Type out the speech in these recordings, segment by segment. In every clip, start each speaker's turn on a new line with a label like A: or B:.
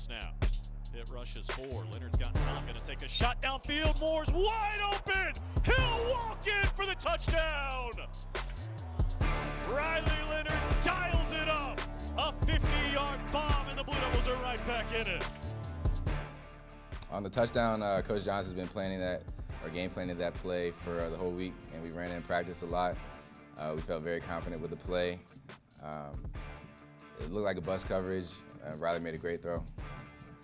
A: snap. Hit rushes 4. Leonard's got time. Going to take a shot downfield. Moore's wide open. He'll walk in for the touchdown. Riley Leonard dials it up. A 50-yard bomb, and the Blue Devils are right back in it.
B: On the touchdown, Coach Johnson's been planning that, or game planning that play for the whole week, and we ran it in practice a lot. We felt very confident with the play. It looked like a bust coverage. Riley made a great throw.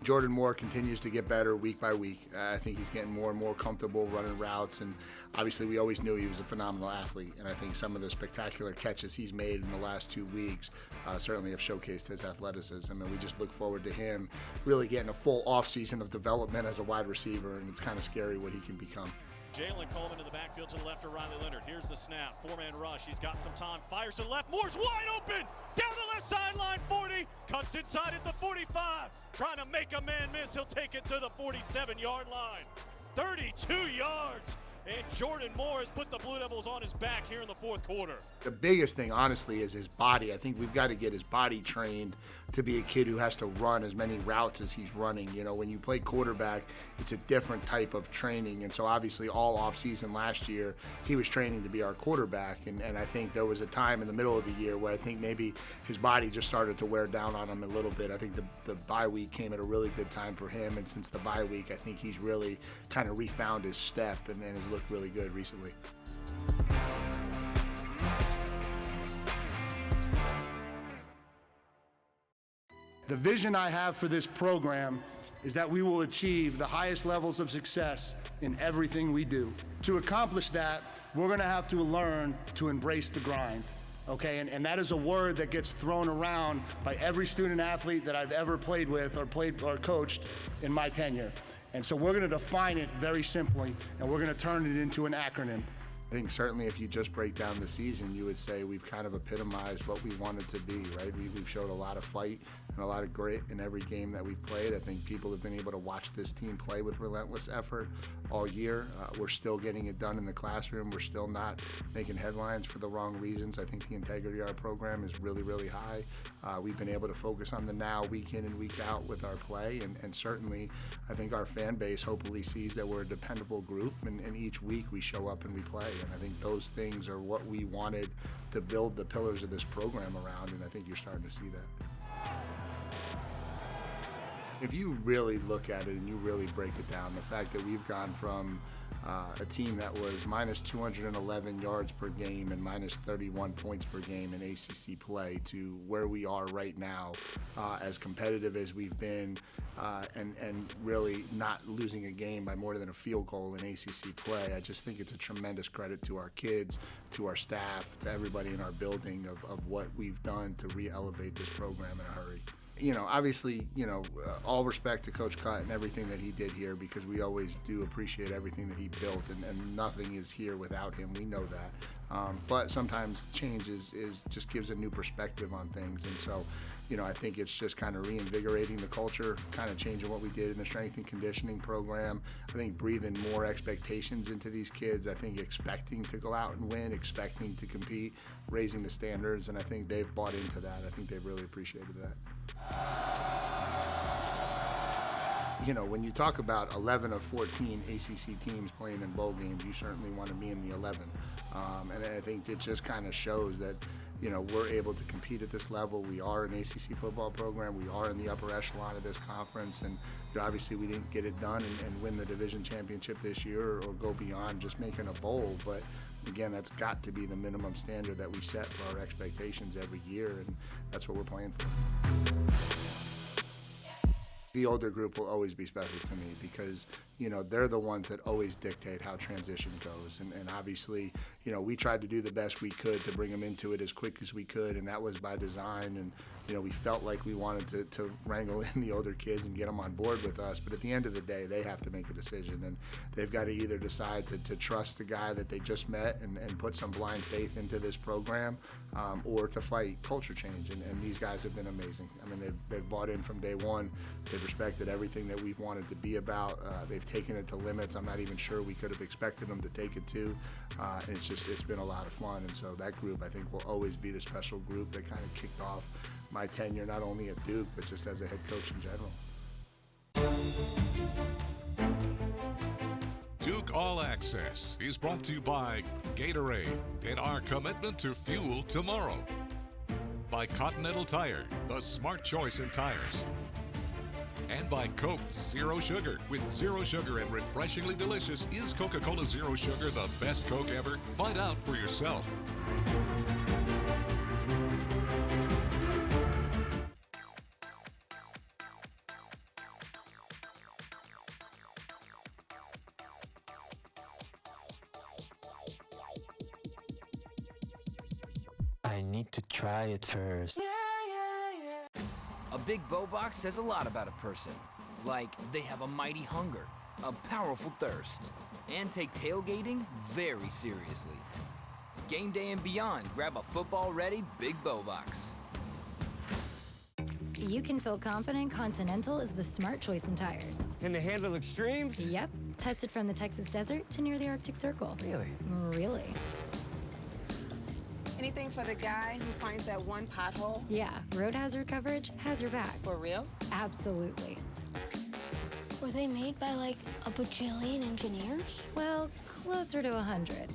C: Jordan Moore continues to get better week by week. I think he's getting more and more comfortable running routes, and obviously we always knew he was a phenomenal athlete, and I think some of the spectacular catches he's made in the last 2 weeks certainly have showcased his athleticism, and we just look forward to him really getting a full offseason of development as a wide receiver, and it's kind of scary what he can become.
A: Jalen Coleman in the backfield to the left of Riley Leonard. Here's the snap. 4-man rush. He's got some time. Fires to the left. Moore's wide open. Down the left sideline. 40. Cuts inside at the 45. Trying to make a man miss. He'll take it to the 47-yard line. 32 yards. And Jordan Moore has put the Blue Devils on his back here in the fourth quarter.
C: The biggest thing, honestly, is his body. I think we've got to get his body trained to be a kid who has to run as many routes as he's running. You know, when you play quarterback, it's a different type of training. And so obviously all offseason last year, he was training to be our quarterback. And I think there was a time in the middle of the year where I think maybe his body just started to wear down on him a little bit. I think the bye week came at a really good time for him. And since the bye week, I think he's really kind of refound his step and has looked really good recently.
D: The vision I have for this program is that we will achieve the highest levels of success in everything we do. To accomplish that, we're going to have to learn to embrace the grind. Okay, and that is a word that gets thrown around by every student athlete that I've ever played with or coached in my tenure. And so we're going to define it very simply, and we're going to turn it into an acronym.
C: I think certainly if you just break down the season, you would say we've kind of epitomized what we wanted to be, right? We've showed a lot of fight and a lot of grit in every game that we've played. I think people have been able to watch this team play with relentless effort all year. We're still getting it done in the classroom. We're still not making headlines for the wrong reasons. I think the integrity of our program is really, really high. We've been able to focus on the now, week in and week out with our play, and certainly I think our fan base hopefully sees that we're a dependable group, and each week we show up and we play. And I think those things are what we wanted to build the pillars of this program around, and I think you're starting to see that. If you really look at it and you really break it down, the fact that we've gone from a team that was minus 211 yards per game and minus 31 points per game in ACC play to where we are right now, as competitive as we've been, and really not losing a game by more than a field goal in ACC play. I just think it's a tremendous credit to our kids, to our staff, to everybody in our building of what we've done to re-elevate this program in a hurry. You know, obviously, all respect to Coach Cut and everything that he did here, because we always do appreciate everything that he built, and nothing is here without him. We know that. But sometimes change is just gives a new perspective on things. And so, I think it's just kind of reinvigorating the culture, kind of changing what we did in the strength and conditioning program. I think breathing more expectations into these kids. I think expecting to go out and win, expecting to compete, raising the standards, and I think they've bought into that. I think they've really appreciated that. When you talk about 11 of 14 ACC teams playing in bowl games, you certainly want to be in the 11. And I think it just kind of shows that, we're able to compete at this level. We are an ACC football program. We are in the upper echelon of this conference. And obviously we didn't get it done and win the division championship this year or go beyond just making a bowl. But again, that's got to be the minimum standard that we set for our expectations every year. And that's what we're playing for. The older group will always be special to me because, they're the ones that always dictate how transition goes. And obviously, we tried to do the best we could to bring them into it as quick as we could, and that was by design. And, we felt like we wanted to wrangle in the older kids and get them on board with us. But at the end of the day, they have to make a decision, and they've got to either decide to trust the guy that they just met and put some blind faith into this program, or to fight culture change. And these guys have been amazing. I mean, they've bought in from day one. They've respected everything that we've wanted to be about. They've taken it to limits I'm not even sure we could have expected them to take it to. And it's been a lot of fun. And so that group, I think, will always be the special group that kind of kicked off my tenure, not only at Duke, but just as a head coach in general.
E: Duke All Access is brought to you by Gatorade and our commitment to fuel tomorrow. By Continental Tire, the smart choice in tires. And by Coke Zero Sugar. With zero sugar and refreshingly delicious, is Coca-Cola Zero Sugar the best Coke ever? Find out for yourself.
F: I need to try it first.
G: A big bow box says a lot about a person. Like they have a mighty hunger, a powerful thirst, and take tailgating very seriously. Game day and beyond, grab a football-ready big bow box.
H: You can feel confident Continental is the smart choice in tires.
F: Can they handle extremes?
H: Yep. Tested from the Texas desert to near the Arctic Circle.
F: Really?
H: Really.
I: Anything for the guy who finds that one pothole?
H: Yeah, road hazard coverage has your back.
I: For real?
H: Absolutely.
J: Were they made by like a bajillion engineers?
H: Well, closer to 100.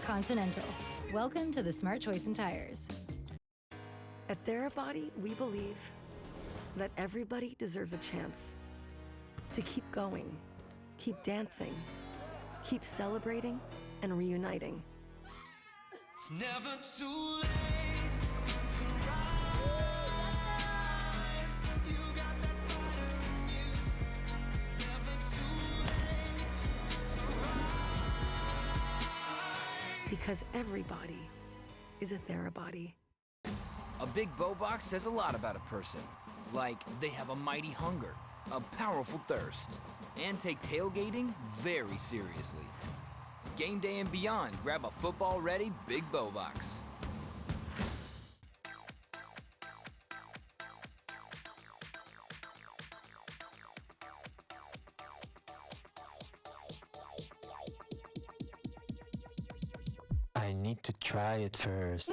H: Continental. Welcome to the smart choice in tires.
K: At Therabody, we believe that everybody deserves a chance to keep going, keep dancing, keep celebrating, and reuniting.
L: It's never too late to rise. You got that fire in you. It's never too late to rise.
K: Because everybody is a Therabody.
G: A big bow box says a lot about a person. Like they have a mighty hunger, a powerful thirst, and take tailgating very seriously. Game day and beyond, grab a football-ready big bow box.
F: I need to try it first.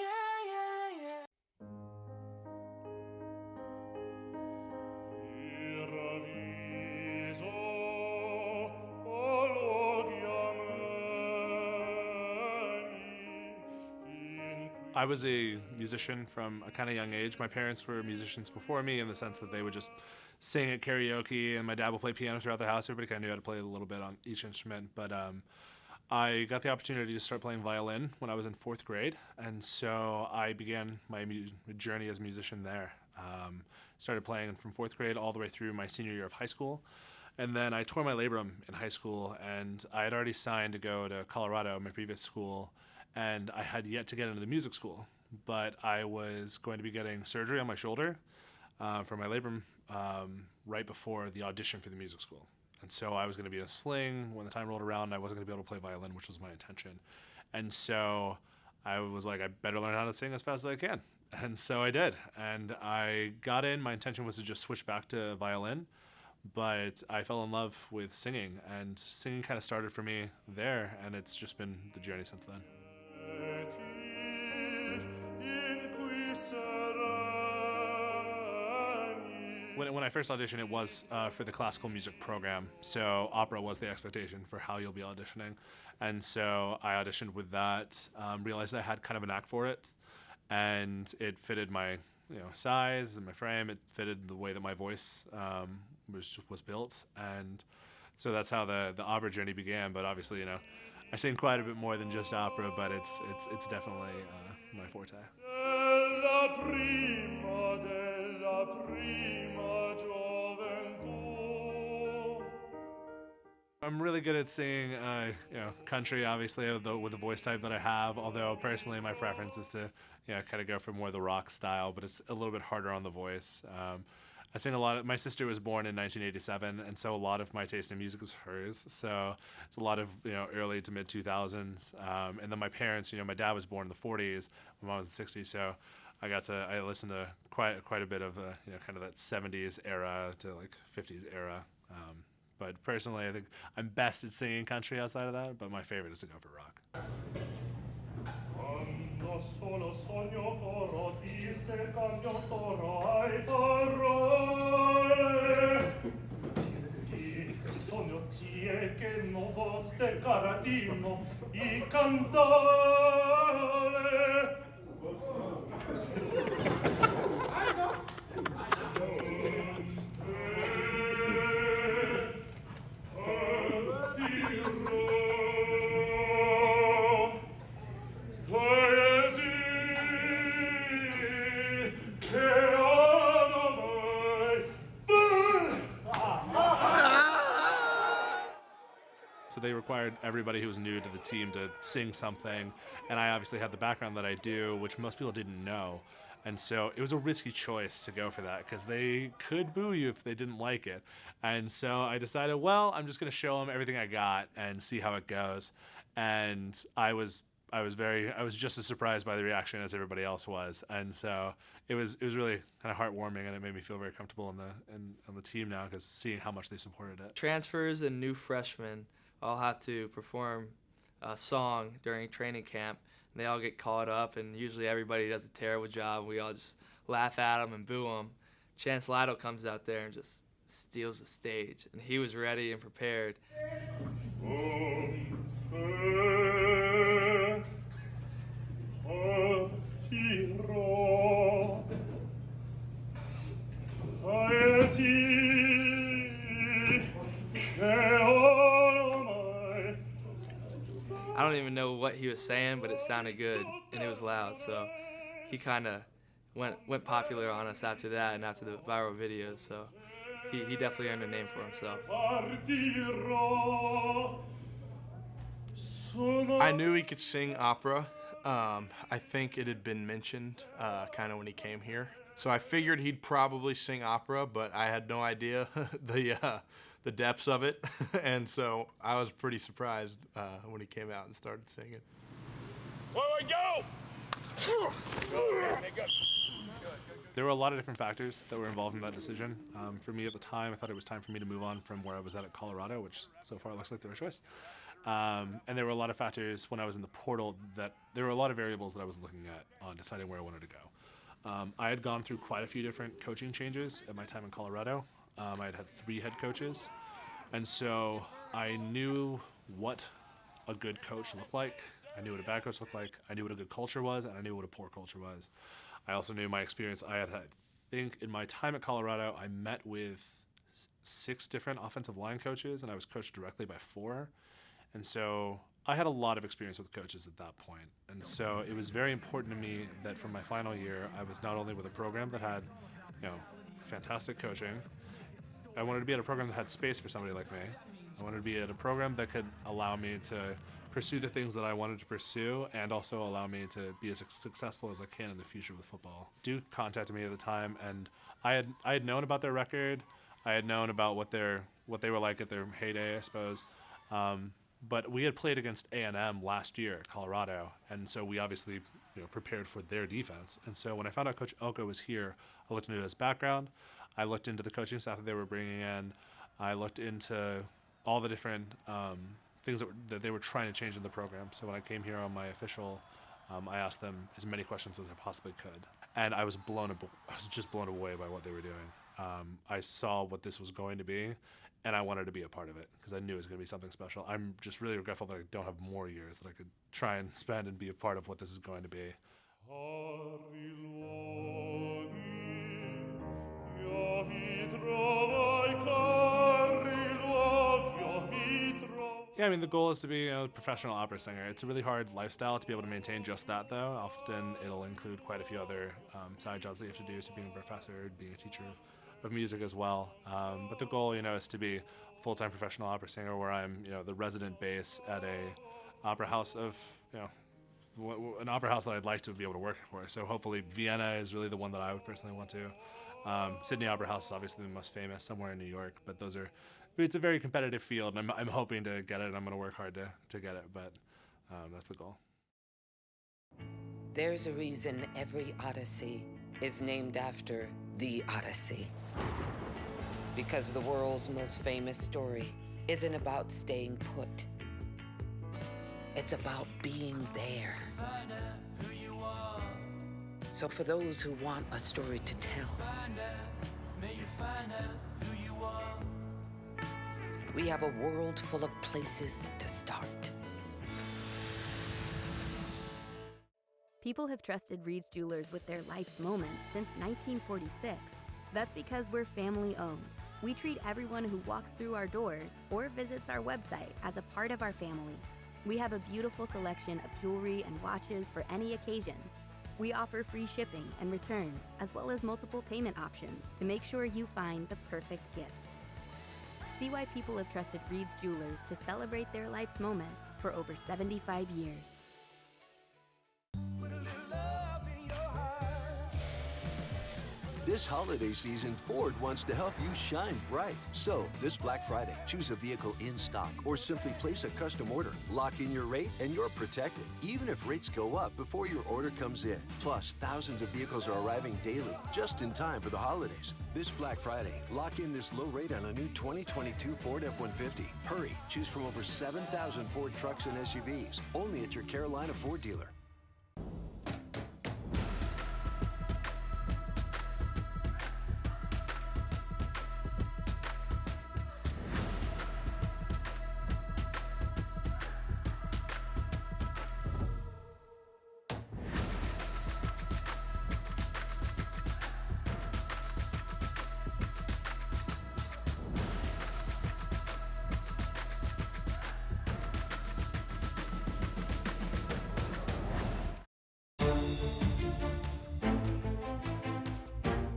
M: I was a musician from a kind of young age. My parents were musicians before me in the sense that they would just sing at karaoke, and my dad would play piano throughout the house. Everybody kind of knew how to play a little bit on each instrument. But I got the opportunity to start playing violin when I was in 4th grade, and so I began my journey as a musician there. Started playing from 4th grade all the way through my senior year of high school. And then I tore my labrum in high school, and I had already signed to go to Colorado, my previous school, and I had yet to get into the music school, but I was going to be getting surgery on my shoulder for my labrum right before the audition for the music school. And so I was going to be in a sling when the time rolled around. I wasn't going to be able to play violin, which was my intention. And so I was like, I better learn how to sing as fast as I can. And so I did. And I got in. My intention was to just switch back to violin, but I fell in love with singing, and singing kind of started for me there, and it's just been the journey since then. When I first auditioned, it was for the classical music program, so opera was the expectation for how you'll be auditioning, and so I auditioned with that, realized I had kind of a knack for it, and it fitted my size and my frame. It fitted the way that my voice was built, and so that's how the opera journey began. But obviously, I sing quite a bit more than just opera, but it's definitely my forte. I'm really good at singing, country, obviously, with the voice type that I have. Although personally, my preference is to, kind of go for more of the rock style, but it's a little bit harder on the voice. I sing a lot. My sister was born in 1987, and so a lot of my taste in music is hers. So it's a lot of early to mid 2000s, and then my parents. My dad was born in the 40s, my mom was in the 60s. So I listened to quite a bit of kind of that 70s era to like 50s era. But personally, I think I'm best at singing country outside of that. But my favorite is to go for rock.
N: caratino y cantare.
M: So they required everybody who was new to the team to sing something, and I obviously had the background that I do, which most people didn't know. And so it was a risky choice to go for that because they could boo you if they didn't like it. And so I decided, well, I'm just going to show them everything I got and see how it goes. And I was just as surprised by the reaction as everybody else was. And so it was really kind of heartwarming, and it made me feel very comfortable on the team now because seeing how much they supported it.
O: Transfers and new freshmen all have to perform a song during training camp, and they all get caught up, and usually everybody does a terrible job. We all just laugh at them and boo them. Chance Lytle comes out there and just steals the stage, and he was ready and prepared. I don't even know what he was saying, but it sounded good, and it was loud, so he kind of went popular on us after that and after the viral videos, so he definitely earned a name for himself.
P: I knew he could sing opera. I think it had been mentioned kind of when he came here. So I figured he'd probably sing opera, but I had no idea the depths of it. And so I was pretty surprised when he came out and started singing.
N: Where we go?
M: There were a lot of different factors that were involved in that decision. For me at the time, I thought it was time for me to move on from where I was at Colorado, which so far looks like the right choice. And there were a lot of factors when I was in the portal that there were a lot of variables that I was looking at on deciding where I wanted to go. I had gone through quite a few different coaching changes at my time in Colorado. I had 3 head coaches, and so I knew what a good coach looked like. I knew what a bad coach looked like. I knew what a good culture was, and I knew what a poor culture was. I also knew my experience. I think in my time at Colorado, I met with 6 different offensive line coaches, and I was coached directly by 4. And so I had a lot of experience with coaches at that point. And so it was very important to me that for my final year, I was not only with a program that had, fantastic coaching. I wanted to be at a program that had space for somebody like me. I wanted to be at a program that could allow me to pursue the things that I wanted to pursue and also allow me to be as successful as I can in the future with football. Duke contacted me at the time, and I had known about their record. I had known about what they were like at their heyday, I suppose. But we had played against A&M last year at Colorado, and so we obviously prepared for their defense. And so when I found out Coach Elko was here, I looked into his background. I looked into the coaching staff that they were bringing in. I looked into all the different things that they were trying to change in the program. So when I came here on my official, I asked them as many questions as I possibly could, and I was just blown away by what they were doing. I saw what this was going to be, and I wanted to be a part of it because I knew it was going to be something special. I'm just really regretful that I don't have more years that I could try and spend and be a part of what this is going to be. Yeah, I mean, the goal is to be a professional opera singer. It's a really hard lifestyle to be able to maintain just that, though. Often it'll include quite a few other side jobs that you have to do, so being a professor, being a teacher of music as well. But the goal, is to be a full-time professional opera singer where I'm, the resident bass at a opera house of, an opera house that I'd like to be able to work for. So hopefully Vienna is really the one that I would personally want to. Sydney Opera House is obviously the most famous, somewhere in New York, but it's a very competitive field, and I'm hoping to get it, and I'm going to work hard to get it, but that's the goal.
Q: There's a reason every Odyssey is named after the Odyssey. Because the world's most famous story isn't about staying put. It's about being there. So for those who want a story to tell, We have a world full of places to start.
R: People have trusted Reed's Jewelers with their life's moments since 1946. That's because we're family-owned. We treat everyone who walks through our doors or visits our website as a part of our family. We have a beautiful selection of jewelry and watches for any occasion. We offer free shipping and returns, as well as multiple payment options to make sure you find the perfect gift. See why people have trusted Reed's Jewelers to celebrate their life's moments for over 75 years.
S: This holiday season, Ford wants to help you shine bright. So, this Black Friday, choose a vehicle in stock or simply place a custom order. Lock in your rate and you're protected, even if rates go up before your order comes in. Plus, thousands of vehicles are arriving daily, just in time for the holidays. This Black Friday, lock in this low rate on a new 2022 Ford F-150. Hurry, choose from over 7,000 Ford trucks and SUVs, only at your Carolina Ford dealer.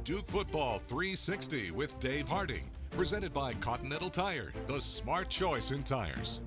E: Duke Football 360 with Dave Harding, presented by Continental Tire, the smart choice in tires.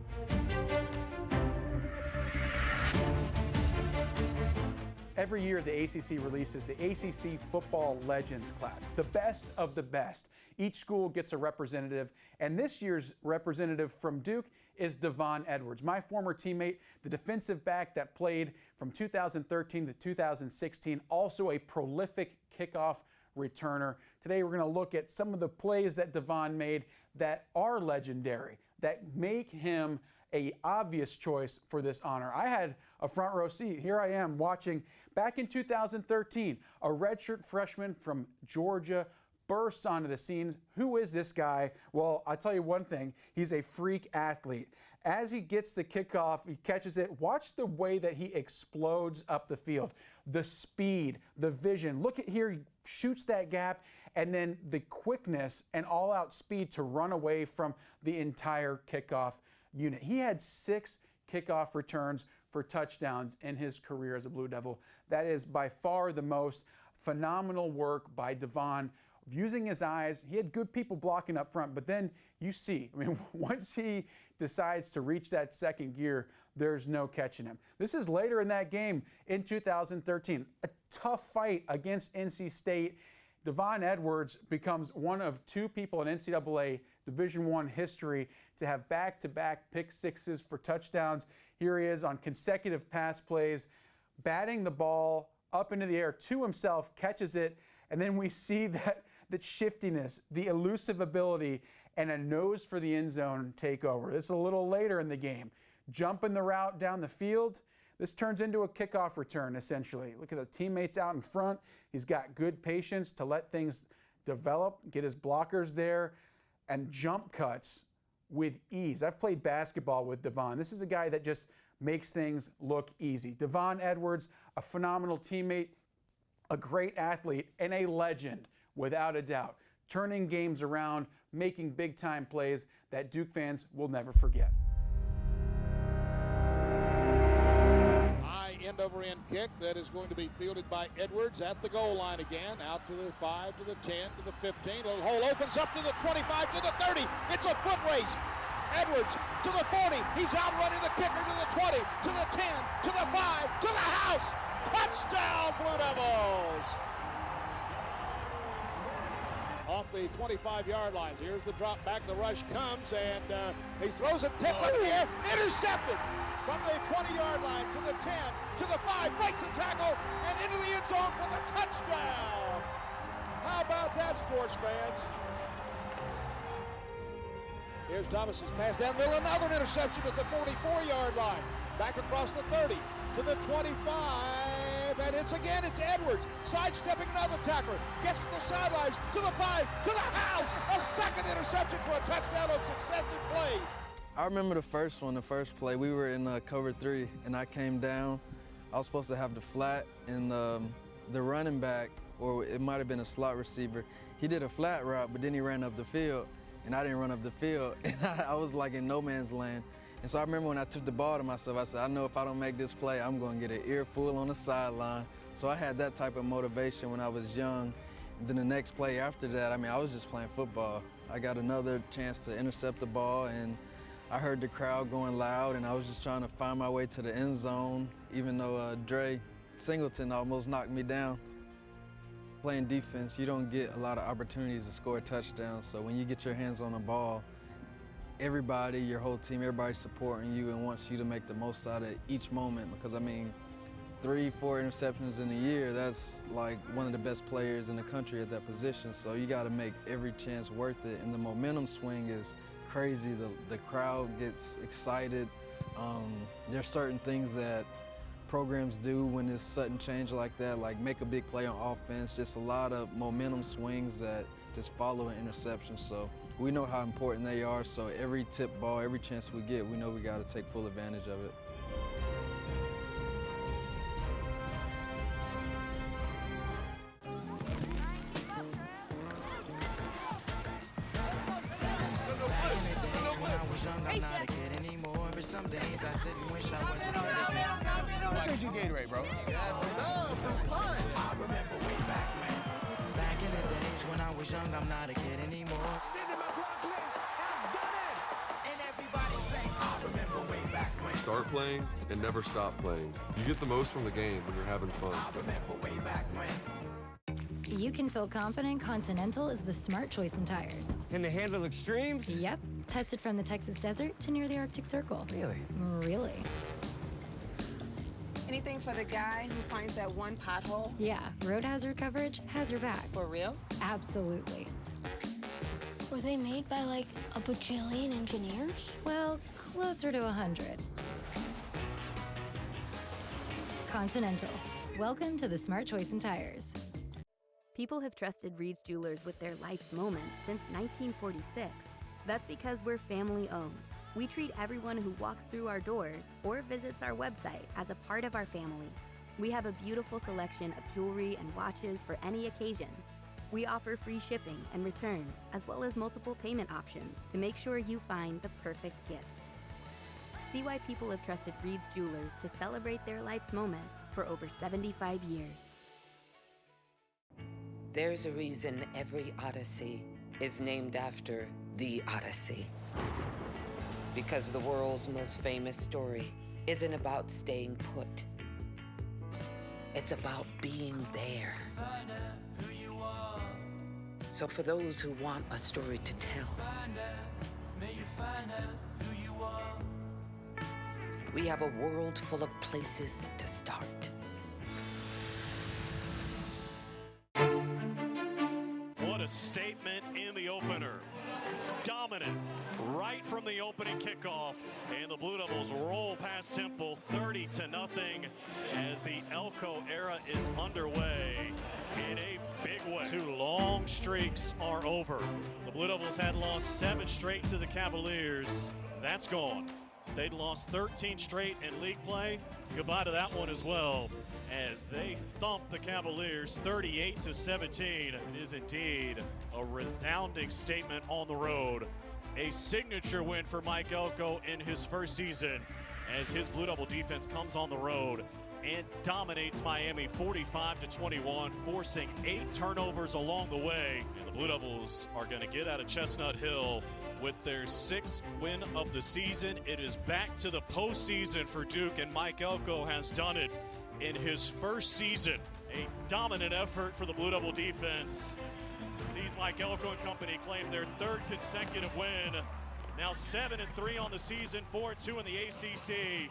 T: Every year, the ACC releases the ACC Football Legends class, the best of the best. Each school gets a representative, and this year's representative from Duke is Devon Edwards, my former teammate, the defensive back that played from 2013 to 2016, also a prolific kickoff returner. Today, we're going to look at some of the plays that Devon made that are legendary, that make him an obvious choice for this honor. I had a front row seat. Here I am watching back in 2013, a redshirt freshman from Georgia burst onto the scene. Who is this guy? Well, I'll tell you one thing. He's a freak athlete. As he gets the kickoff, he catches it. Watch the way that he explodes up the field. The speed, the vision. Look at here, he shoots that gap, and then the quickness and all-out speed to run away from the entire kickoff unit. He had 6 kickoff returns for touchdowns in his career as a Blue Devil. That is by far the most. Phenomenal work by Devon. Using his eyes, he had good people blocking up front, but then you see, once he decides to reach that second gear, there's no catching him. This is later in that game in 2013. A tough fight against NC State. Devon Edwards becomes one of 2 people in NCAA Division I history to have back-to-back pick sixes for touchdowns. Here he is on consecutive pass plays, batting the ball up into the air to himself, catches it, and then we see that shiftiness, the elusive ability, and a nose for the end zone take over. This is a little later in the game. Jumping the route down the field. This turns into a kickoff return, essentially. Look at the teammates out in front. He's got good patience to let things develop, get his blockers there, and jump cuts with ease. I've played basketball with Devon. This is a guy that just makes things look easy. Devon Edwards, a phenomenal teammate, a great athlete, and a legend, without a doubt. Turning games around, making big-time plays that Duke fans will never forget.
U: High end-over-end kick that is going to be fielded by Edwards at the goal line again. Out to the 5, to the 10, to the 15. Little hole opens up to the 25, to the 30. It's a foot race. Edwards to the 40. He's outrunning the kicker to the 20, to the 10, to the 5, to the house. Touchdown, Blue Devils! Off the 25-yard line. Here's the drop back. The rush comes, and he throws it tipped up in the air. Intercepted from the 20-yard line to the 10, to the 5. Breaks the tackle, and into the end zone for the touchdown. How about that, sports fans? Here's Thomas's pass down middle. Another interception at the 44-yard line. Back across the 30 to the 25, that. It's Edwards, sidestepping another tackler, gets to the sidelines, to the 5, to the house, a second interception for a touchdown on successive plays.
B: I remember the first play, we were in cover 3, and I came down. I was supposed to have the flat, and the running back, or it might have been a slot receiver, he did a flat route, but then he ran up the field, and I didn't run up the field, and I was like in no man's land. And so I remember when I took the ball to myself, I said, I know if I don't make this play, I'm going to get an earful on the sideline. So I had that type of motivation when I was young. And then the next play after that, I mean, I was just playing football. I got another chance to intercept the ball, and I heard the crowd going loud, and I was just trying to find my way to the end zone, even though Dre Singleton almost knocked me down. Playing defense, you don't get a lot of opportunities to score a touchdown, so when you get your hands on the ball, everybody, your whole team, everybody's supporting you and wants you to make the most out of each moment, because I mean, 3-4 interceptions in a year, that's like one of the best players in the country at that position, so you got to make every chance worth it, and the momentum swing is crazy. The crowd gets excited. There's certain things that programs do when there's sudden change like that, like make a big play on offense, just a lot of momentum swings that just follow an interception. So we know how important they are, so every tip ball, every chance we get, we know we got to take full advantage of it.
V: I'll trade you Gatorade, bro.
L: Yes, sir, from Punch. I remember way back when. Back in the days when I was young, I'm not a kid anymore. Cinema Brooklyn has done it. And everybody say, I remember way back when.
W: Start playing and never stop playing. You get the most from the game when you're having fun.
L: I remember way back when.
H: You can feel confident Continental is the smart choice in tires.
X: Can they handle extremes?
H: Yep. Tested from the Texas desert to near the Arctic Circle.
X: Really?
H: Really.
I: Anything for the guy who finds that one pothole?
H: Yeah, road hazard coverage has your back.
I: For real?
H: Absolutely.
J: Were they made by like a bajillion engineers?
H: Well, closer to 100. Continental. Welcome to the smart choice in tires.
R: People have trusted Reed's Jewelers with their life's moments since 1946. That's because we're family owned. We treat everyone who walks through our doors or visits our website as a part of our family. We have a beautiful selection of jewelry and watches for any occasion. We offer free shipping and returns, as well as multiple payment options to make sure you find the perfect gift. See why people have trusted Reed's Jewelers to celebrate their life's moments for over 75 years.
Q: There's a reason every Odyssey is named after the Odyssey. Because the world's most famous story isn't about staying put. It's about being there. So for those who want a story to tell, we have a world full of places to start.
A: What a statement in the opener. Dominant right from the opening kickoff, and the Blue Devils roll past Temple 30-0 as the Elko era is underway in a big way. 2 long streaks are over. The Blue Devils had lost 7 straight to the Cavaliers. That's gone. They'd lost 13 straight in league play. Goodbye to that one as well, as they thump the Cavaliers 38-17. It is indeed a resounding statement on the road. A signature win for Mike Elko in his first season, as his Blue Devil defense comes on the road and dominates Miami 45-21, forcing 8 turnovers along the way. And the Blue Devils are going to get out of Chestnut Hill with their 6th win of the season. It is back to the postseason for Duke, and Mike Elko has done it in his first season. A dominant effort for the Blue Devil defense sees Mike Elko and company claim their 3rd consecutive win. Now 7-3 on the season, 4-2 in the ACC.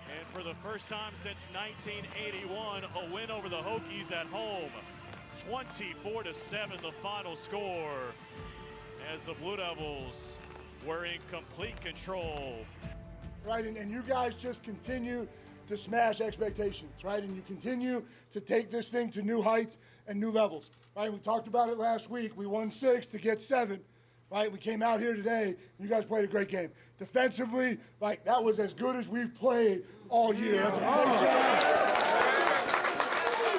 A: And for the first time since 1981, a win over the Hokies at home. 24-7 the final score, as the Blue Devils were in complete control.
D: Right, and you guys just continue to smash expectations, right? And you continue to take this thing to new heights and new levels, right? We talked about it last week. We won 6 to get 7, right? We came out here today. You guys played a great game. Defensively, like, that was as good as we've played all year. That's a great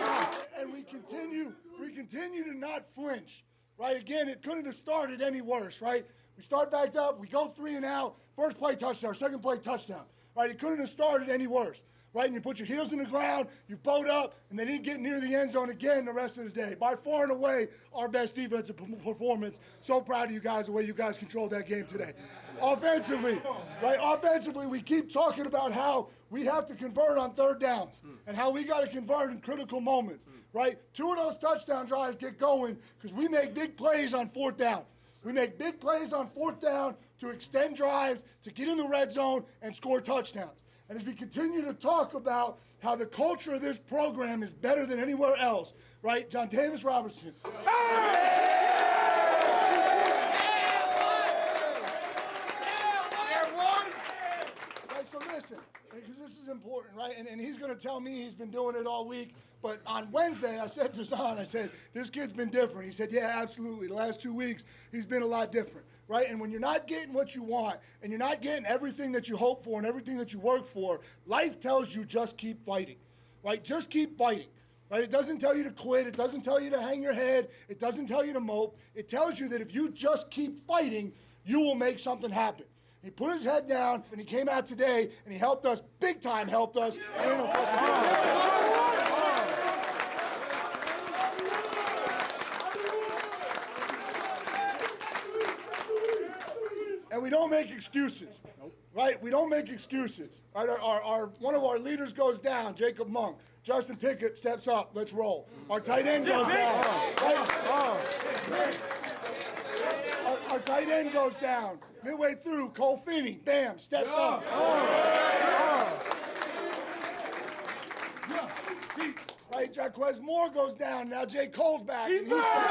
D: job. And we continue to not flinch, right? Again, it couldn't have started any worse, right? We start backed up, we go 3 and out, first play touchdown, second play touchdown, right? It couldn't have started any worse, right? And you put your heels in the ground, you boat up, and they didn't get near the end zone again the rest of the day. By far and away, our best defensive performance. So proud of you guys, the way you guys controlled that game today. Offensively, right? Offensively, we keep talking about how we have to convert on third downs and how we got to convert in critical moments, right? 2 of those touchdown drives get going because we make big plays on fourth down. We make big plays on fourth down to extend drives, to get in the red zone and score touchdowns. And as we continue to talk about how the culture of this program is better than anywhere else, right? John Davis Robertson. Right, so listen, because this is important, right? And he's going to tell me he's been doing it all week. But on Wednesday, I said to Zahn, I said, this kid's been different. He said, yeah, absolutely. The last 2 weeks, he's been a lot different, right? And when you're not getting what you want, and you're not getting everything that you hope for and everything that you work for, life tells you just keep fighting, right? Just keep fighting, right? It doesn't tell you to quit. It doesn't tell you to hang your head. It doesn't tell you to mope. It tells you that if you just keep fighting, you will make something happen. He put his head down, and he came out today, and he helped us, big time helped us. And we don't make excuses, right? We don't make excuses. Right? One of our leaders goes down, Jacob Monk. Justin Pickett steps up. Let's roll. Our tight end goes down. Right? Our tight end goes down. Midway through, Cole Finney, bam, steps up. Right, Jaquez Moore goes down. Now J. Cole's back. And he steps up.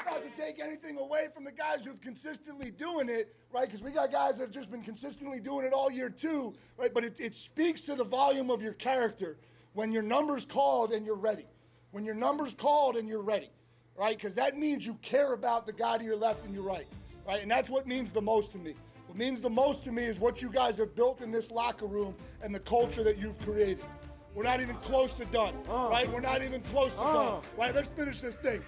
D: Not to take anything away from the guys who've consistently doing it, right? Because we got guys that have just been consistently doing it all year too, right? But it speaks to the volume of your character when your number's called and you're ready. When your number's called and you're ready, right? Because that means you care about the guy to your left and your right, right? And that's what means the most to me. What means the most to me is what you guys have built in this locker room and the culture that you've created. We're not even close to done, right? We're not even close to done, right? Let's finish this thing.